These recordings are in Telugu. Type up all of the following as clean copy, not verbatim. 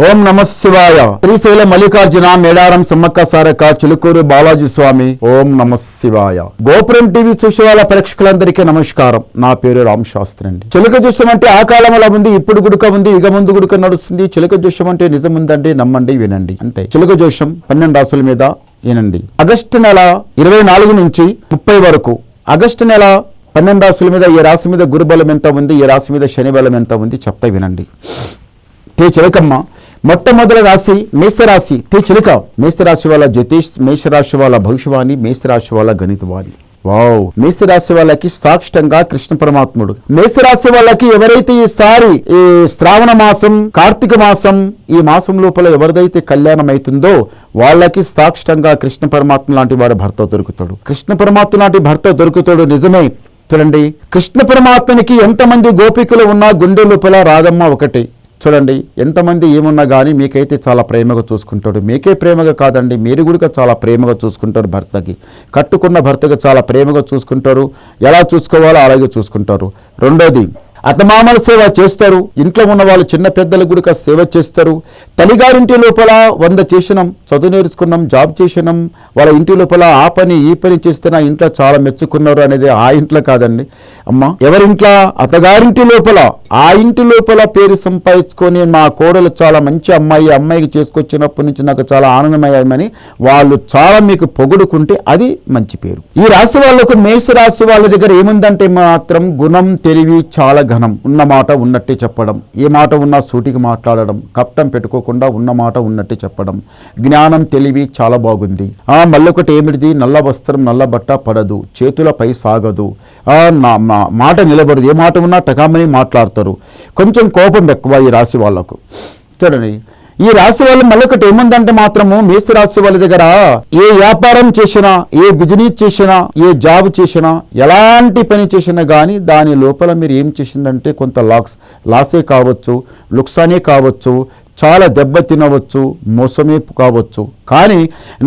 ఓం నమ శివాయ. శ్రీశైల మల్లికార్జున మేడారం సమ్మక్క సారక్క చిలుకూరు బాలాజీ స్వామి. ఓం నమ శివాయ. గోపురం టీవీ చూసే వాళ్ళ ప్రేక్షకులందరికీ నమస్కారం. నా పేరు రామ్ శాస్త్రి అండి. చిలుక జోషం అంటే ఆ కాలంలో ఉంది, ఇప్పుడు గుడుక ఉంది, ఇక ముందు గుడుక నడుస్తుంది. చిలుక జోషం అంటే నిజం ఉందండి, నమ్మండి, వినండి. అంటే చిలుక జోషం 12 రాసుల మీద వినండి. ఆగస్టు నెల 24 నుంచి 30 వరకు, ఆగస్టు నెల 12 రాసుల మీద ఏ రాశి మీద గురుబలం ఎంత ఉంది, ఏ రాశి మీద శని బలం ఎంత ఉంది చెప్తా వినండి. తే చిలకమ్మ మొట్టమొదటి రాశి మేషరాశి. తే చిలుక మేషరాశి వాళ్ళ జ్యోతిష్, మేషరాశి వాళ్ళ భవిష్యవాణి, మేషరాశి వాళ్ళ గణితవాణి. వావ్. మేషరాశి వాళ్ళకి సాక్షితంగా కృష్ణ పరమాత్ముడు. మేషరాశి వాళ్ళకి ఎవరైతే ఈసారి ఈ శ్రావణ మాసం, కార్తీక మాసం, ఈ మాసం లోపల ఎవరిదైతే కళ్యాణం అవుతుందో వాళ్ళకి సాక్షితంగా కృష్ణ పరమాత్మ లాంటి వాడు భర్త దొరుకుతాడు. కృష్ణ పరమాత్మ లాంటి భర్త దొరుకుతాడు. నిజమే. చూడండి, కృష్ణ పరమాత్మనికి ఎంతమంది గోపికలు ఉన్నా గుండె లోపల రాధమ్మ ఒకటి. చూడండి, ఎంతమంది ఏమున్నా కానీ మీకైతే చాలా ప్రేమగా చూసుకుంటాడు. మీకే ప్రేమగా కాదండి, మీరు కూడా చాలా ప్రేమగా చూసుకుంటారు. భర్తకి, కట్టుకున్న భర్తకి చాలా ప్రేమగా చూసుకుంటారు. ఎలా చూసుకోవాలో అలాగే చూసుకుంటారు. రెండోది, అత్తమామల సేవ చేస్తారు. ఇంట్లో ఉన్న వాళ్ళు చిన్న పెద్దలు కూడా సేవ చేస్తారు. తల్లిగారింటి లోపల 100 చేసినాం, చదువు నేర్చుకున్నాం, జాబ్ చేసినాం, వాళ్ళ ఇంటి లోపల ఆ పని ఈ పని చేస్తే నా ఇంట్లో చాలా మెచ్చుకున్నారు అనేది ఆ ఇంట్లో కాదండి అమ్మ. ఎవరింట్లో? అత్తగారింటి లోపల, ఆ ఇంటి లోపల పేరు సంపాదించుకొని మా కోడలు చాలా మంచి అమ్మాయి, అమ్మాయికి చేసుకొచ్చినప్పటి నుంచి నాకు చాలా ఆనందమయ్యామని వాళ్ళు చాలా మీకు పొగుడుకుంటే అది మంచి పేరు. ఈ రాశి వాళ్ళకు, మేష రాశి వాళ్ళ దగ్గర ఏముందంటే మాత్రం గుణం, తెలివి, చాలా ఘనం. ఉన్న మాట ఉన్నట్టే చెప్పడం, ఏ మాట ఉన్నా సూటికి మాట్లాడడం, కప్పటం పెట్టుకోకుండా ఉన్న మాట ఉన్నట్టే చెప్పడం, జ్ఞానం, తెలివి చాలా బాగుంది. మళ్ళొకటి ఏమిటిది? నల్ల వస్త్రం, నల్ల బట్ట పడదు, చేతులపై సాగదు, మాట నిలబడదు. ఏ మాట ఉన్నా టకామని మాట్లాడతారు. కొంచెం కోపం ఎక్కువ ఈ రాశి వాళ్ళకు. చూడండి, ఈ రాశి వాళ్ళు మళ్ళొకటి ఏముందంటే మాత్రము మేషరాశి వాళ్ళ దగ్గర ఏ వ్యాపారం చేసినా, ఏ బిజినెస్ చేసినా, ఏ జాబ్ చేసినా, ఎలాంటి పని చేసినా కానీ దాని లోపల మీరు ఏం చేసిందంటే కొంత లాసే కావచ్చు, లుక్సానే కావచ్చు, చాలా దెబ్బ తినవచ్చు, మోసమే కావచ్చు. కానీ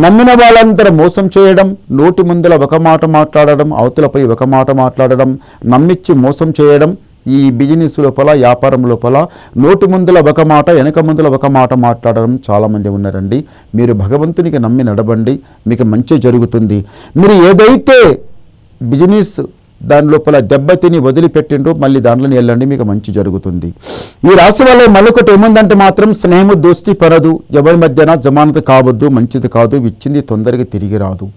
నమ్మిన వాళ్ళందరూ మోసం చేయడం, నోటి ముందల ఒక మాట మాట్లాడడం, అవతలపై ఒక మాట మాట్లాడడం, నమ్మిచ్చి మోసం చేయడం. ఈ బిజినెస్ లోపల, వ్యాపారం లోపల నోటి ముందుల ఒక మాట, వెనక ముందుల ఒక మాట మాట్లాడడం చాలామంది ఉన్నారండి. మీరు భగవంతునికి నమ్మి నడవండి, మీకు మంచి జరుగుతుంది. మీరు ఏదైతే బిజినెస్ దాని లోపల దెబ్బతిని వదిలిపెట్టిండ్రో మళ్ళీ దాంట్లోనే వెళ్ళండి, మీకు మంచి జరుగుతుంది. ఈ రాశి వల్ల మరొకటి ఏముందంటే మాత్రం స్నేహము, దోస్తి పరదు, ఎవరి మధ్యన జమానత కావద్దు, మంచిది కాదు, ఇచ్చింది తొందరగా తిరిగి రాదు.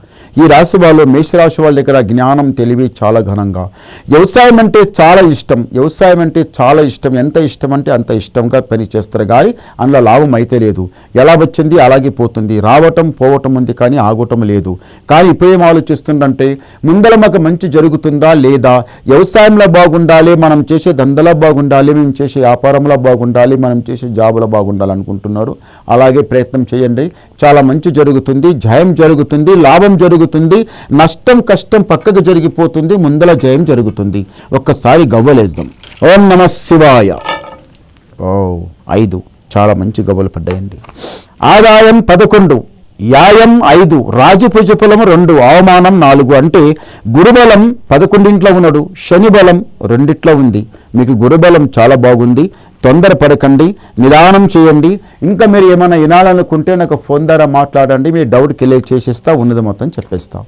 ఈ రాశి వాళ్ళు, మేషరాశి వాళ్ళ దగ్గర జ్ఞానం, తెలివి చాలా ఘనంగా. వ్యవసాయం అంటే చాలా ఇష్టం, వ్యవసాయం అంటే చాలా ఇష్టం. ఎంత ఇష్టం అంటే అంత ఇష్టంగా పని చేస్తారు కానీ అందులో లాభం అయితే లేదు. ఎలా వచ్చింది అలాగే పోతుంది, రావటం పోవటం ఉంది కానీ ఆగటం లేదు. కానీ ఇప్పుడేం ఆలోచిస్తుందంటే ముందర మాకు మంచి జరుగుతుందా లేదా, వ్యవసాయంలో బాగుండాలి, మనం చేసే దందలో బాగుండాలి, మేము చేసే వ్యాపారంలో బాగుండాలి, మనం చేసే జాబులో బాగుండాలి అనుకుంటున్నారు. అలాగే ప్రయత్నం చేయండి, చాలా మంచి జరుగుతుంది, జయం జరుగుతుంది, లాభం జరుగుతుంది, నష్టం కష్టం పక్కకు జరిగిపోతుంది, ముందల జయం జరుగుతుంది. ఒక్కసారి గవ్వలేద్దాం. ఓం నమ శివాయ. 5 చాలా మంచి గవ్వలు పడ్డాయండి. ఆదాయం 11, యాయం 5, రాజపూజ ఫలం 2, అవమానం 4. అంటే గురుబలం 11 ఉన్నాడు, శని బలం 2 ఉంది. మీకు గురుబలం చాలా బాగుంది. తొందరపడకండి, నిదానం చేయండి. ఇంకా మీరు ఏమైనా వినాలనుకుంటే నాకు ఫోన్ ద్వారా మాట్లాడండి, మీ డౌట్ క్లియర్ చేసేస్తా, ఉన్నది మొత్తం చెప్పేస్తా.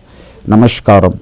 నమస్కారం.